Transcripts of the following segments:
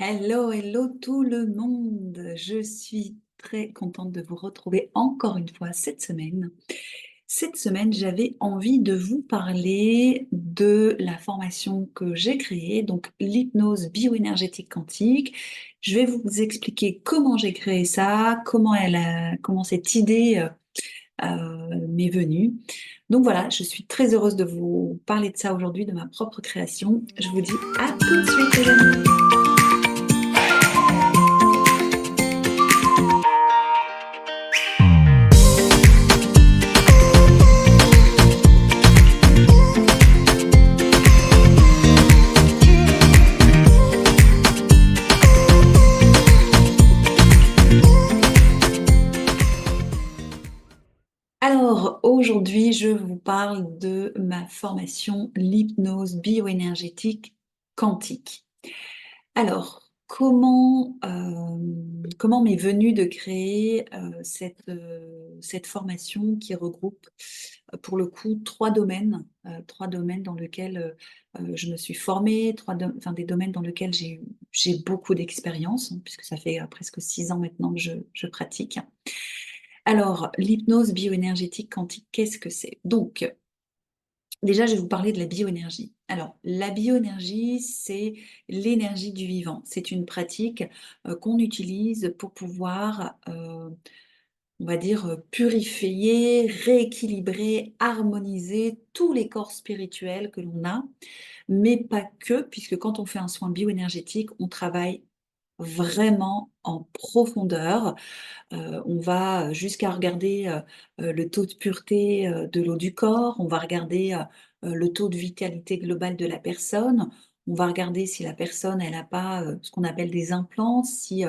Hello, hello tout le monde. Je suis très contente de vous retrouver encore une fois cette semaine. Cette semaine, j'avais envie de vous parler de la formation que j'ai créée, donc l'hypnose bioénergétique quantique. Je vais vous expliquer comment j'ai créé ça, comment cette idée m'est venue. Donc voilà, je suis très heureuse de vous parler de ça aujourd'hui, de ma propre création. Je vous dis à tout de suite, les amis. Alors, aujourd'hui, je vous parle de ma formation l'hypnose bioénergétique quantique. Alors, comment m'est venue de créer cette formation qui regroupe, pour le coup, trois domaines dans lesquels je me suis formée, enfin, des domaines dans lesquels j'ai beaucoup d'expérience, hein, puisque ça fait presque 6 ans maintenant que je pratique. Alors, l'hypnose bioénergétique quantique, qu'est-ce que c'est? Donc, déjà, je vais vous parler de la bioénergie. Alors, la bioénergie, c'est l'énergie du vivant. C'est une pratique qu'on utilise pour pouvoir, on va dire, purifier, rééquilibrer, harmoniser tous les corps spirituels que l'on a, mais pas que, puisque quand on fait un soin bioénergétique, on travaille vraiment en profondeur. On va jusqu'à regarder, le taux de pureté, de l'eau du corps. On va regarder, le taux de vitalité globale de la personne. On va regarder si la personne, elle a pas, ce qu'on appelle des implants, si,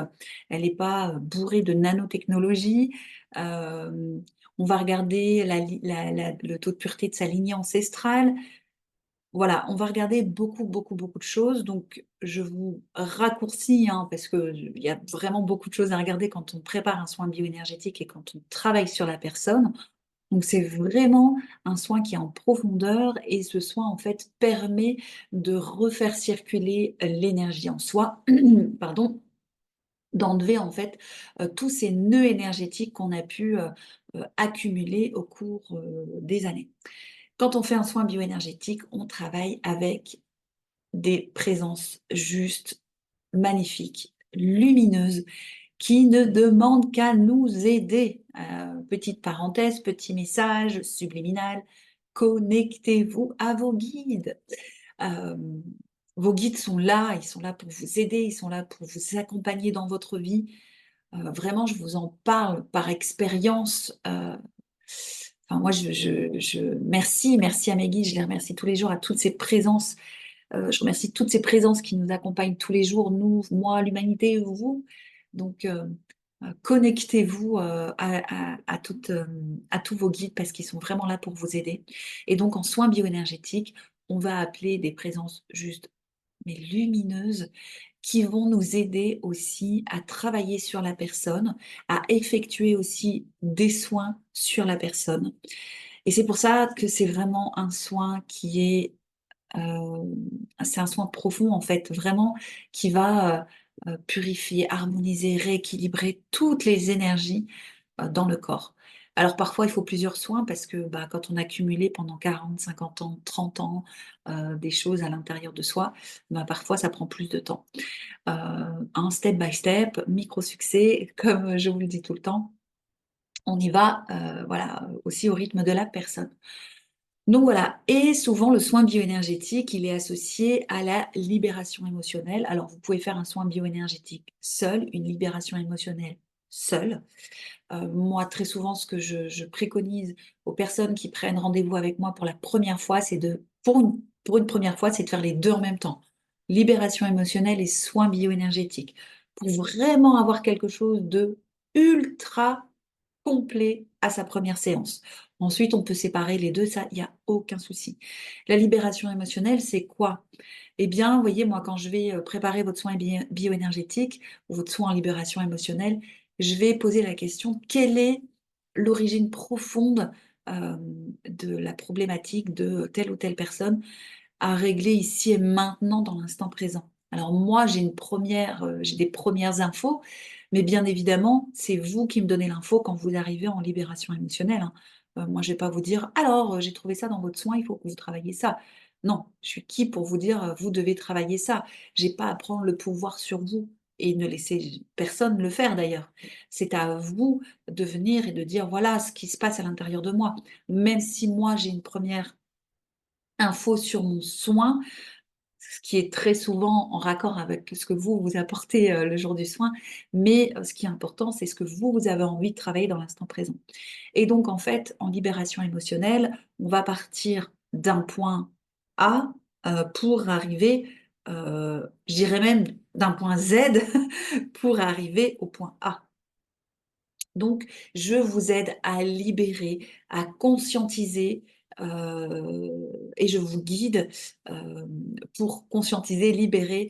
elle n'est pas, bourrée de nanotechnologie. Hem, on va regarder le taux de pureté de sa lignée ancestrale. Voilà, on va regarder beaucoup, beaucoup, beaucoup de choses. Donc, je vous raccourcis, hein, parce qu'il y a vraiment beaucoup de choses à regarder quand on prépare un soin bioénergétique et quand on travaille sur la personne. Donc, c'est vraiment un soin qui est en profondeur et ce soin, en fait, permet de refaire circuler l'énergie en soi, pardon, d'enlever, en fait, tous ces nœuds énergétiques qu'on a pu accumuler au cours des années. Quand on fait un soin bioénergétique, on travaille avec des présences justes, magnifiques, lumineuses, qui ne demandent qu'à nous aider. Petite parenthèse, petit message subliminal, connectez-vous à vos guides. Hem, Vos guides sont là, ils sont là pour vous aider, ils sont là pour vous accompagner dans votre vie. Vraiment, je vous en parle par expérience. Enfin moi merci à mes guides, je les remercie tous les jours, à toutes ces présences. Je remercie toutes ces présences qui nous accompagnent tous les jours, nous, moi, l'humanité, vous. Donc, connectez-vous, à tous vos guides parce qu'ils sont vraiment là pour vous aider. Et donc en soins bioénergétiques, on va appeler des présences justes, mais lumineuses, qui vont nous aider aussi à travailler sur la personne, à effectuer aussi des soins sur la personne. Et c'est pour ça que c'est vraiment un soin qui est c'est un soin profond en fait, vraiment qui va, purifier, harmoniser, rééquilibrer toutes les énergies, dans le corps. Alors parfois il faut plusieurs soins parce que, bah, quand on a cumulé pendant 40, 50 ans, 30 ans, des choses à l'intérieur de soi, bah, parfois ça prend plus de temps. Un step by step, micro succès, comme je vous le dis tout le temps, on y va, voilà, aussi au rythme de la personne. Donc voilà, et souvent le soin bioénergétique, il est associé à la libération émotionnelle. Alors vous pouvez faire un soin bioénergétique seul, une libération émotionnelle seule. Moi, très souvent, ce que je préconise aux personnes qui prennent rendez-vous avec moi pour la première fois, c'est de pour une première fois, c'est de faire les 2 en même temps. Libération émotionnelle et soins bioénergétiques, pour vraiment avoir quelque chose de ultra complet à sa première séance. Ensuite, on peut séparer les 2, ça, il y a aucun souci. La libération émotionnelle, c'est quoi? Eh bien, vous voyez, moi, quand je vais, préparer votre soin bioénergétique ou votre soin en libération émotionnelle, je vais poser la question: «Quelle est l'origine profonde, de la problématique de telle ou telle personne à régler ici et maintenant dans l'instant présent?» Alors moi, j'ai des premières infos, mais bien évidemment, c'est vous qui me donnez l'info quand vous arrivez en libération émotionnelle, hein. Moi, je vais pas vous dire: «Alors, j'ai trouvé ça dans votre soin, il faut que vous travaillez ça». Non, je suis qui pour vous dire: «Vous devez travailler ça». J'ai pas à prendre le pouvoir sur vous et ne laisser personne le faire d'ailleurs. C'est à vous de venir et de dire: «Voilà ce qui se passe à l'intérieur de moi». Même si moi, j'ai une première info sur mon soin, ce qui est très souvent en raccord avec ce que vous apportez, le jour du soin, mais ce qui est important, c'est ce que vous avez envie de travailler dans l'instant présent. Et donc en fait, en libération émotionnelle, on va partir d'un point A, pour arriver, je dirais même d'un point Z pour arriver au point A. Donc, je vous aide à libérer, à conscientiser, et je vous guide, pour conscientiser, libérer,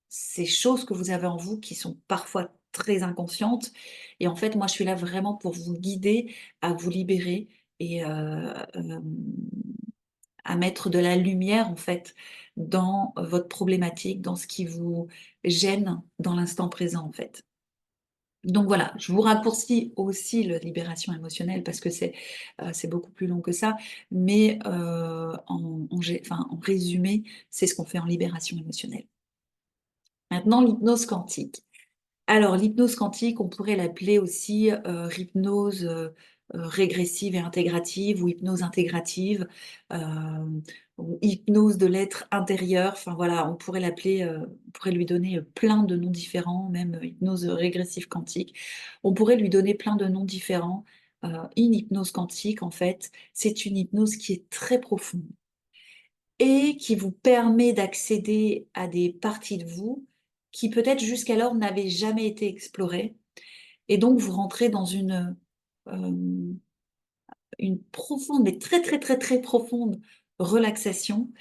ces choses que vous avez en vous qui sont parfois très inconscientes et en fait, moi, je suis là vraiment pour vous guider à vous libérer et à mettre de la lumière, en fait, dans votre problématique, dans ce qui vous gêne dans l'instant présent, en fait. Donc voilà, je vous raccourcis aussi le libération émotionnelle parce que c'est beaucoup plus long que ça, mais en résumé, c'est ce qu'on fait en libération émotionnelle. Maintenant l'hypnose quantique. Alors l'hypnose quantique, on pourrait l'appeler aussi, hypnose, régressive et intégrative ou hypnose intégrative, hem, ou hypnose de l'être intérieur. Enfin voilà, on pourrait l'appeler, on pourrait lui donner, plein de noms différents, même, hypnose, régressive quantique. On pourrait lui donner plein de noms différents. Une hypnose quantique, en fait, c'est une hypnose qui est très profonde et qui vous permet d'accéder à des parties de vous qui peut-être jusqu'alors n'avaient jamais été explorées et donc vous rentrez dans hem, une profonde, mais très, très, très, très profonde relaxation,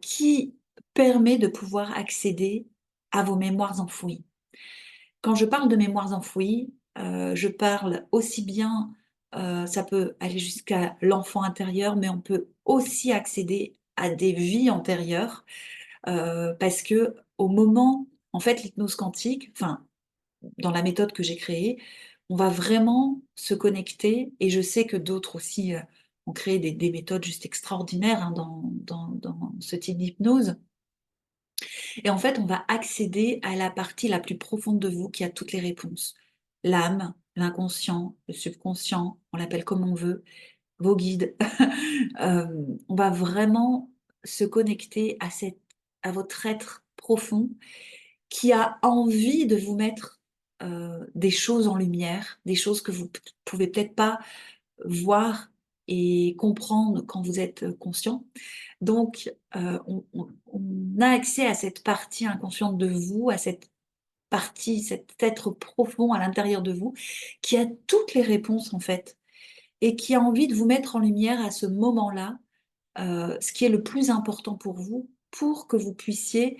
qui permet de pouvoir accéder à vos mémoires enfouies. Quand je parle de mémoires enfouies, je parle aussi bien, ça peut aller jusqu'à l'enfant intérieur, mais on peut aussi accéder à des vies antérieures. Parce que au moment en fait, l'hypnose quantique, enfin, dans la méthode que j'ai créée, on va vraiment se connecter et je sais que d'autres aussi, ont créé des méthodes juste extraordinaires, hein, dans ce type d'hypnose et en fait, on va accéder à la partie la plus profonde de vous qui a toutes les réponses. L'âme, l'inconscient, le subconscient, on l'appelle comme on veut, vos guides. On va vraiment se connecter à votre être profond qui a envie de vous mettre, des choses en lumière, des choses que vous pouvez peut-être pas voir et comprendre quand vous êtes, conscient. Donc, on a accès à cette partie inconsciente de vous, à cette partie, cet être profond à l'intérieur de vous, qui a toutes les réponses en fait et qui a envie de vous mettre en lumière à ce moment-là, ce qui est le plus important pour vous, pour que vous puissiez,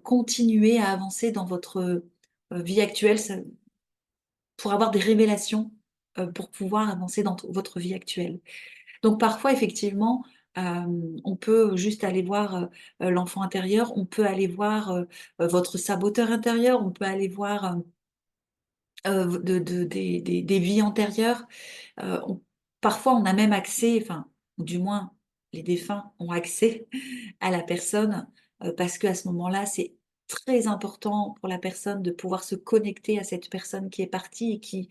continuer à avancer dans votre, vie actuelle, ça pour avoir des révélations, pour pouvoir avancer dans t votre vie actuelle. Donc parfois effectivement, on peut juste aller voir, l'enfant intérieur, on peut aller voir, votre saboteur intérieur, on peut aller voir, des vies antérieures. On parfois on a même accès, enfin, ou du moins les défunts ont accès à la personne, parce qu'à ce moment-là, c'est très important pour la personne de pouvoir se connecter à cette personne qui est partie et qui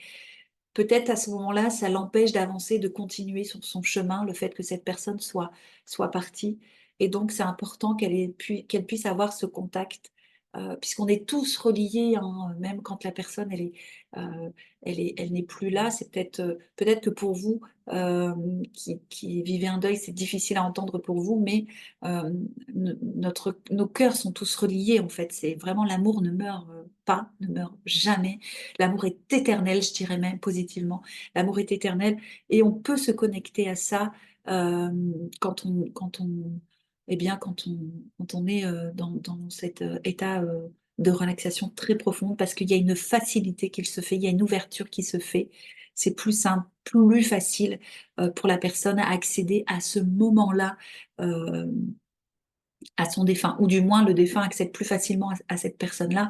peut-être à ce moment-là, ça l'empêche d'avancer, de continuer sur son chemin, le fait que cette personne soit partie et donc c'est important qu'elle puisse avoir ce contact, puisqu'on est tous reliés, hein, même quand la personne elle n'est plus là. C'est peut-être que pour vous, qui vivez un deuil, c'est difficile à entendre pour vous, mais nos cœurs sont tous reliés en fait. C'est vraiment l'amour ne meurt, pas, ne meurt jamais. L'amour est éternel, je dirais même positivement. L'amour est éternel et on peut se connecter à ça, quand on est, dans cet, état, de relaxation très profonde parce qu'il y a une facilité qui se fait, il y a une ouverture qui se fait. C'est plus simple, plus facile, pour la personne à accéder à ce moment-là, hem à son défunt, ou du moins le défunt accède plus facilement à cette personne-là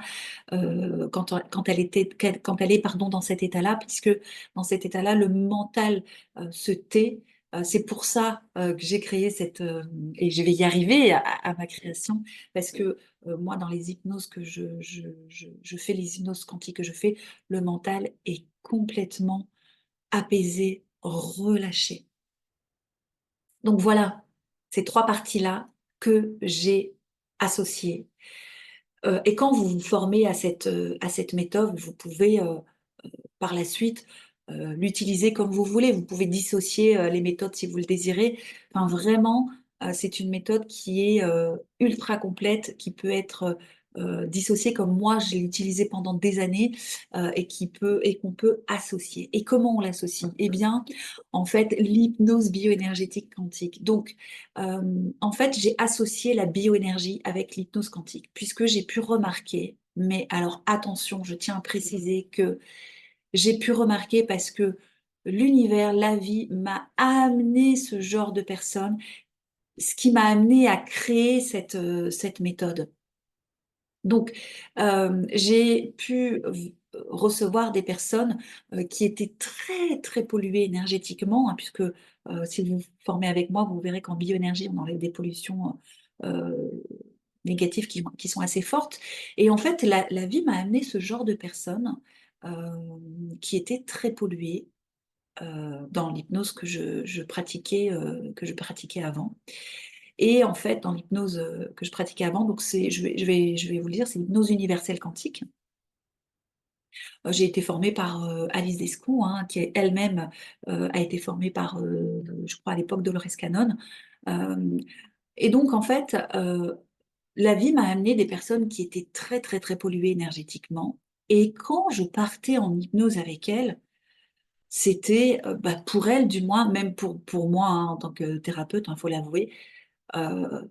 quand elle était, quand elle est pardon, dans cet état-là, puisque dans cet état-là, le mental se tait. C'est pour ça que j'ai créé cette, et je vais y arriver à ma création, parce que moi, dans les hypnoses que je fais, les hypnoses quantiques que je fais, le mental est complètement apaisé, relâché. Donc voilà, ces trois parties-là que j'ai associées. Et quand vous vous formez à cette méthode, vous pouvez, par la suite, l'utiliser comme vous voulez. Vous pouvez dissocier, les méthodes si vous le désirez. Enfin vraiment, c'est une méthode qui est, ultra complète, qui peut être, dissociée comme moi je l'ai utilisée pendant des années, et qu'on peut associer. Et comment on l'associe? Eh bien, en fait, l'hypnose bioénergétique quantique. Donc, en fait, j'ai associé la bioénergie avec l'hypnose quantique, puisque j'ai pu remarquer, mais alors attention, je tiens à préciser que j'ai pu remarquer parce que l'univers, la vie m'a amené ce genre de personnes, ce qui m'a amené à créer cette méthode. Donc, j'ai pu recevoir des personnes, qui étaient très, très polluées énergétiquement, hein, puisque, si vous vous formez avec moi, vous verrez qu'en bioénergie, on enlève des pollutions, négatives qui sont assez fortes, et en fait, la vie m'a amené ce genre de personnes, qui étaient très polluées, dans l'hypnose que je pratiquais avant. Et en fait, dans l'hypnose, que je pratiquais avant, donc c'est je vais vous le dire, c'est l'hypnose universelle quantique. J'ai été formée par, Alice Descoux, hein, qui elle-même, a été formée par, je crois à l'époque Dolores Cannon. Hem et donc en fait, la vie m'a amené des personnes qui étaient très, très, très polluées énergétiquement, et quand je partais en hypnose avec elles, c'était, bah, pour elles du moins, même pour moi, hein, en tant que thérapeute, il faut l'avouer,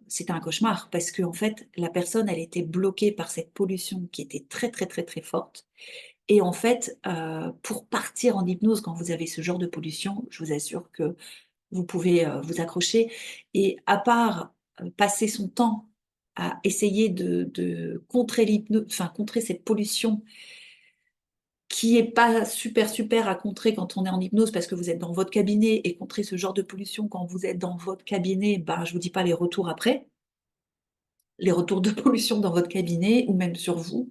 c'était un cauchemar parce qu'en fait, la personne, elle était bloquée par cette pollution qui était très, très, très, très forte, et en fait, pour partir en hypnose quand vous avez ce genre de pollution, je vous assure que vous pouvez, vous accrocher, et à part, passer son temps à essayer de contrer enfin contrer cette pollution qui est pas super, super à contrer quand on est en hypnose parce que vous êtes dans votre cabinet, et contrer ce genre de pollution quand vous êtes dans votre cabinet, ben, je vous dis pas les retours après, les retours de pollution dans votre cabinet ou même sur vous,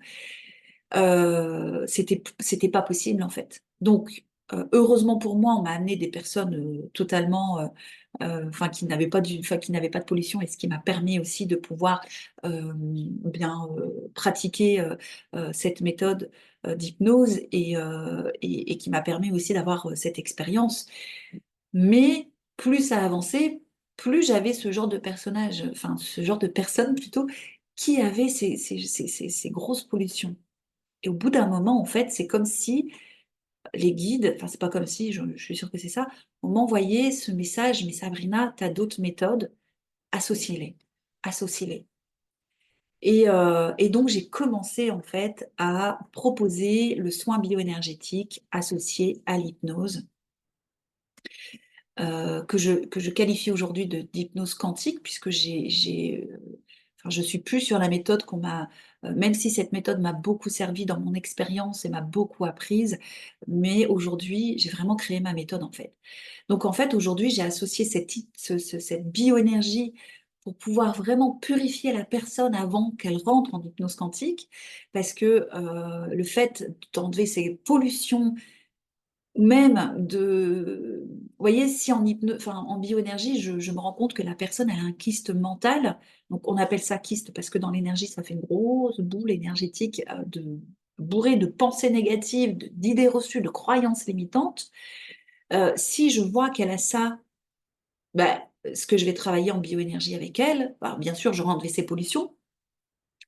c'était pas possible, en fait. Donc, heureusement pour moi, on m'a amené des personnes, totalement, enfin qui n'avaient pas de pollution, et ce qui m'a permis aussi de pouvoir, bien, pratiquer, cette méthode, d'hypnose, et qui m'a permis aussi d'avoir, cette expérience. Mais plus ça avançait, plus j'avais ce genre de personnage, enfin ce genre de personnes plutôt, qui avaient ces grosses pollutions. Et au bout d'un moment, en fait, c'est comme si les guides, enfin c'est pas comme si, je suis sûre que c'est ça, on m'envoyait ce message: «Mais Sabrina, tu as d'autres méthodes, associe-les, associe-les». Et donc j'ai commencé en fait à proposer le soin bioénergétique associé à l'hypnose, que je qualifie aujourd'hui d'hypnose quantique, puisque enfin, je suis plus sur la méthode qu'on m'a, même si cette méthode m'a beaucoup servi dans mon expérience et m'a beaucoup apprise, mais aujourd'hui, j'ai vraiment créé ma méthode, en fait. Donc en fait, aujourd'hui, j'ai associé cette bioénergie pour pouvoir vraiment purifier la personne avant qu'elle rentre en hypnose quantique, parce que, le fait d'enlever ces pollutions, ou même de, vous voyez, si enfin, en bioénergie, je me rends compte que la personne, elle a un kyste mental, donc on appelle ça kyste parce que dans l'énergie, ça fait une grosse boule énergétique, bourrée de pensées négatives, d'idées reçues, de croyances limitantes. Si je vois qu'elle a ça, bah, ce que je vais travailler en bioénergie avec elle, alors bien sûr, j'aurai enlevé ses pollutions,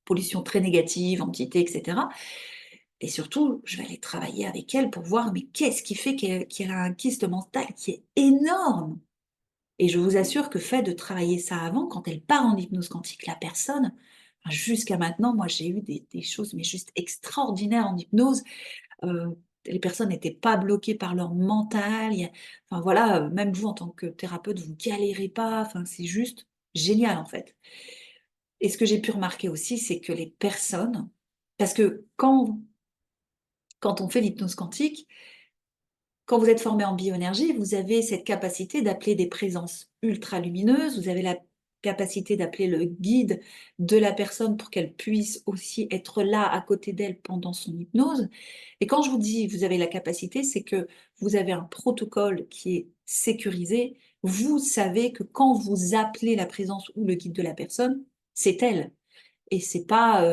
pollutions très négatives, entités, et cetera. Et surtout, je vais aller travailler avec elle pour voir, mais qu'est-ce qui fait qu'elle a un kyste mental qui est énorme? Et je vous assure que fait de travailler ça avant, quand elle part en hypnose quantique, la personne, enfin, jusqu'à maintenant, moi j'ai eu des choses mais juste extraordinaires en hypnose. Les personnes n'étaient pas bloquées par leur mental, enfin voilà, même vous en tant que thérapeute, vous galérez pas, enfin c'est juste génial en fait. Et ce que j'ai pu remarquer aussi, c'est que les personnes, parce que quand on fait l'hypnose quantique, quand vous êtes formé en bioénergie, vous avez cette capacité d'appeler des présences ultra lumineuses, vous avez la capacité d'appeler le guide de la personne pour qu'elle puisse aussi être là à côté d'elle pendant son hypnose. Et quand je vous dis vous avez la capacité, c'est que vous avez un protocole qui est sécurisé. Vous savez que quand vous appelez la présence ou le guide de la personne, c'est elle. Et c'est pas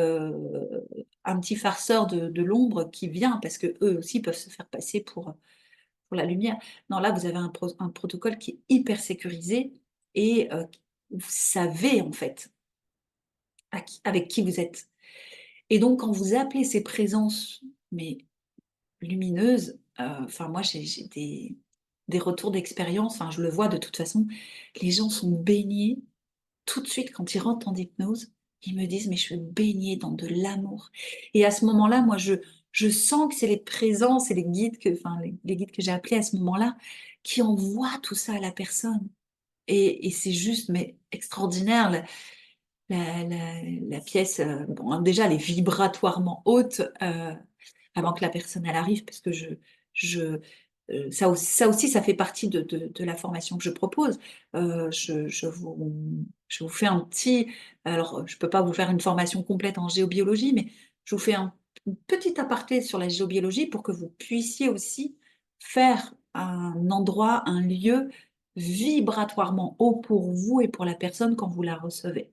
un petit farceur de l'ombre qui vient, parce que eux aussi peuvent se faire passer pour la lumière. Non, là, vous avez un protocole qui est hyper sécurisé et vous savez, en fait, avec qui vous êtes. Et donc, quand vous appelez ces présences, mais lumineuses, enfin, moi, j'ai des retours d'expérience, enfin, je le vois de toute façon, les gens sont baignés tout de suite quand ils rentrent en hypnose, ils me disent: «Mais je suis baignée dans de l'amour» et à ce moment-là, moi, je sens que c'est les présences et les guides enfin, les guides que j'ai appelés à ce moment-là, qui envoient tout ça à la personne et c'est juste, mais extraordinaire. La pièce, bon, déjà, elle est vibratoirement haute, avant que la personne elle arrive, parce que je ça aussi, ça fait partie de la formation que je propose. Je vous fais un petit, alors, je peux pas vous faire une formation complète en géobiologie, mais je vous fais une petite aparté sur la géobiologie pour que vous puissiez aussi faire un endroit, un lieu vibratoirement haut pour vous et pour la personne quand vous la recevez.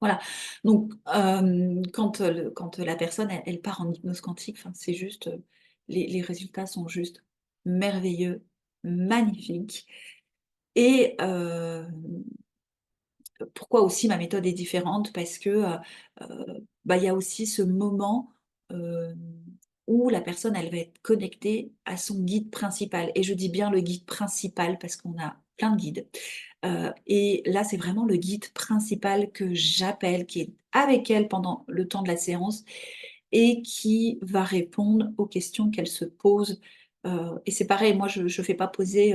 Voilà, donc quand la personne elle part en hypnose quantique, enfin c'est juste, les résultats sont juste merveilleux, magnifiques et pourquoi aussi ma méthode est différente? Parce que, bah, il y a aussi ce moment, hem, où la personne elle va être connectée à son guide principal et je dis bien le guide principal parce qu'on a plein de guides. Et là, c'est vraiment le guide principal que j'appelle, qui est avec elle pendant le temps de la séance et qui va répondre aux questions qu'elle se pose. Et c'est pareil, moi je ne fais pas poser,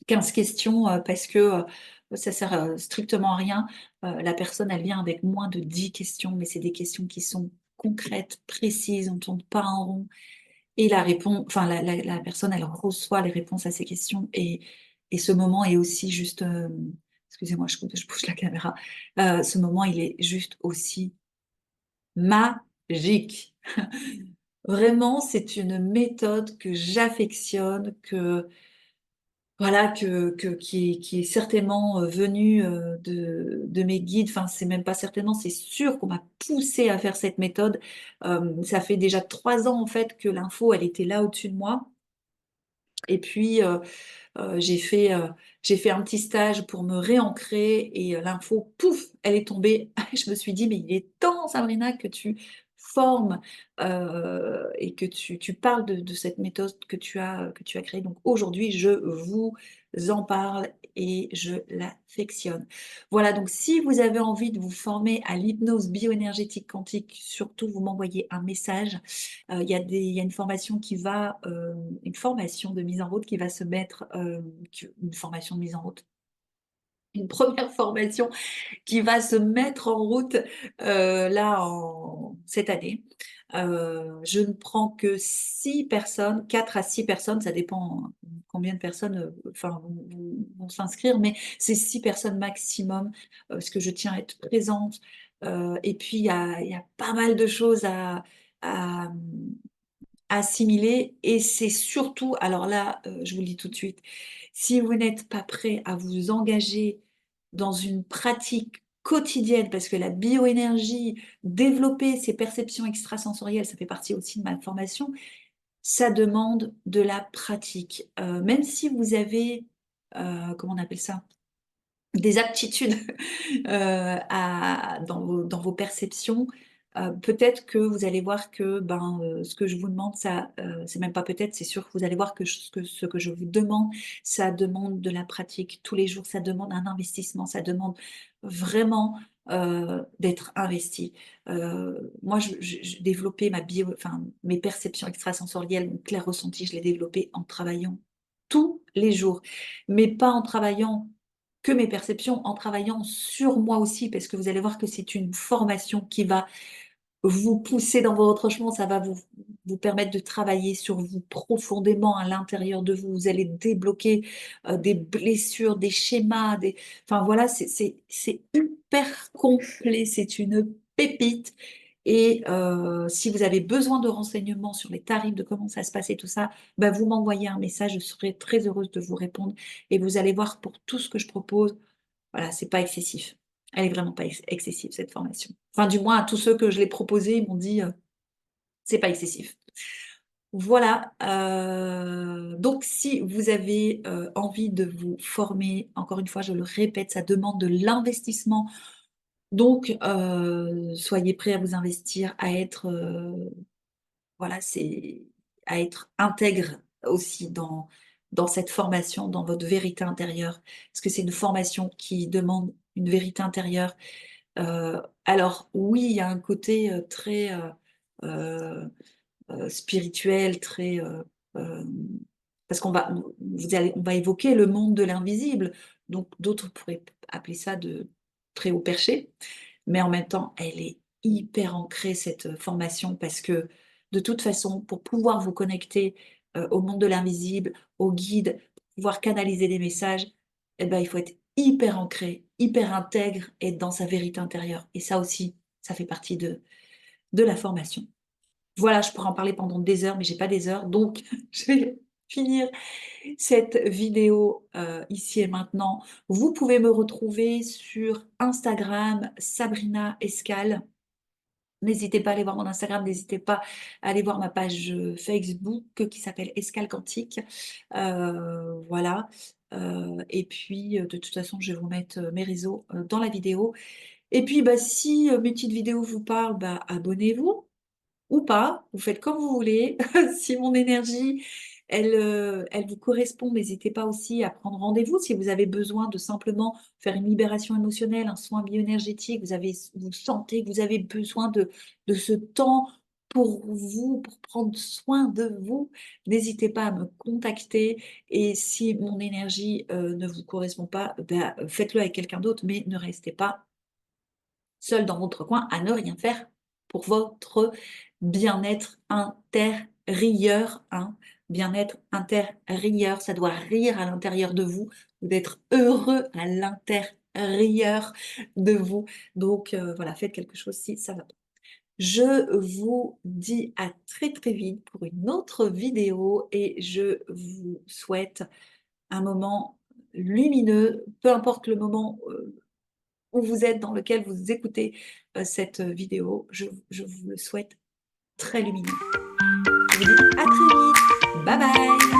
15 questions, parce que, ça sert, strictement à rien. La personne, elle vient avec moins de 10 questions, mais c'est des questions qui sont concrètes, précises, on ne tourne pas en rond. Et la personne, elle reçoit les réponses à ses questions et ce moment est aussi juste, excusez-moi, je bouge la caméra. Ce moment, il est juste aussi magique. Vraiment, c'est une méthode que j'affectionne, que voilà, qui est certainement, venue, de mes guides. Enfin, c'est même pas certainement, c'est sûr qu'on m'a poussée à faire cette méthode. Ça fait déjà 3 ans, en fait, que l'info, elle était là au-dessus de moi et puis, Heu, j'ai fait, heu, j'ai fait un petit stage pour me réancrer et l'info, pouf, elle est tombée. Je me suis dit: «Mais il est temps, Sabrina, que tu formes, et que tu parles de cette méthode que tu as créée». Donc aujourd'hui, je vous en parle et je l'affectionne. Voilà, donc si vous avez envie de vous former à l'hypnose bioénergétique quantique, surtout vous m'envoyez un message. Il y a une formation de mise en route qui va se mettre, une formation de mise en route, une première formation qui va se mettre en route, là en cette année. Je ne prends que 6 personnes, 4 à 6 personnes, ça dépend combien de personnes, enfin vont s'inscrire, mais c'est 6 personnes maximum, parce que je tiens à être présente, et puis il y a pas mal de choses à, assimiler et c'est surtout, alors là, je vous le dis tout de suite, si vous n'êtes pas prêt à vous engager dans une pratique quotidienne, parce que la bioénergie, développer ses perceptions extrasensorielles, ça fait partie aussi de ma formation, ça demande de la pratique. Même si vous avez, comment on appelle ça? Des aptitudes, à dans vos perceptions, peut-être que vous allez voir que, ben, ce que je vous demande, c'est même pas peut-être, c'est sûr que vous allez voir que ce que je vous demande, ça demande de la pratique tous les jours, ça demande un investissement, ça demande vraiment, d'être investi. Moi, je développé mes perceptions extrasensorielles, mon clair ressenti, je l'ai développé en travaillant tous les jours, mais pas en travaillant que mes perceptions en travaillant sur moi aussi, parce que vous allez voir que c'est une formation qui va vous pousser dans vos retranchements, ça va vous permettre de travailler sur vous profondément à l'intérieur de vous. Vous allez débloquer, des blessures, des schémas, des enfin voilà, c'est hyper complet, c'est une pépite et si vous avez besoin de renseignements sur les tarifs, de comment ça se passe et tout ça, bah, vous m'envoyez un message, je serai très heureuse de vous répondre et vous allez voir pour tout ce que je propose, voilà, c'est pas excessif. Elle est vraiment pas excessive cette formation. Enfin, du moins à tous ceux que je l'ai proposé, ils m'ont dit, «C'est pas excessif». Voilà, donc si vous avez, envie de vous former, encore une fois, je le répète, ça demande de l'investissement. Donc soyez prêts à vous investir, à être, voilà, c'est à être intègre aussi dans cette formation, dans votre vérité intérieure. Parce que c'est une formation qui demande une vérité intérieure. Alors oui, il y a un côté, très, spirituel, très, hem, parce qu'on va on va évoquer le monde de l'invisible, donc d'autres pourraient appeler ça de très haut perché, mais en même temps, elle est hyper ancrée cette formation parce que de toute façon, pour pouvoir vous connecter, au monde de l'invisible, aux guides, pour pouvoir canaliser des messages, et ben, il faut être hyper ancré, hyper intègre, être dans sa vérité intérieure et ça aussi, ça fait partie de la formation. Voilà, je pourrais en parler pendant des heures, mais j'ai pas des heures, donc je vais finir cette vidéo, ici et maintenant. Vous pouvez me retrouver sur Instagram, Sabrina Escale. N'hésitez pas à aller voir mon Instagram, n'hésitez pas à aller voir ma page, Facebook qui s'appelle Escale Quantique. Voilà, et puis, de toute façon, je vais vous mettre, mes réseaux, dans la vidéo et puis, bah, si, mes petites vidéos vous parlent, bah, abonnez-vous. Ou pas, vous faites comme vous voulez. Si mon énergie, elle vous correspond, n'hésitez pas aussi à prendre rendez-vous si vous avez besoin de simplement faire une libération émotionnelle, un soin bioénergétique, vous sentez que vous avez besoin de ce temps pour vous, pour prendre soin de vous, n'hésitez pas à me contacter et si mon énergie, ne vous correspond pas, bah, faites-le avec quelqu'un d'autre, mais ne restez pas seul dans votre coin à ne rien faire pour votre bien-être intérieur, hein. Bien-être intérieur, ça doit rire à l'intérieur de vous, d'être heureux à l'intérieur de vous. Donc voilà, faites quelque chose si ça va pas. Je vous dis à très, très vite pour une autre vidéo et je vous souhaite un moment lumineux, peu importe le moment, où vous êtes, dans lequel vous écoutez, cette, vidéo. Je vous le souhaite très lumineux. Je vous dis à très vite. Bye bye.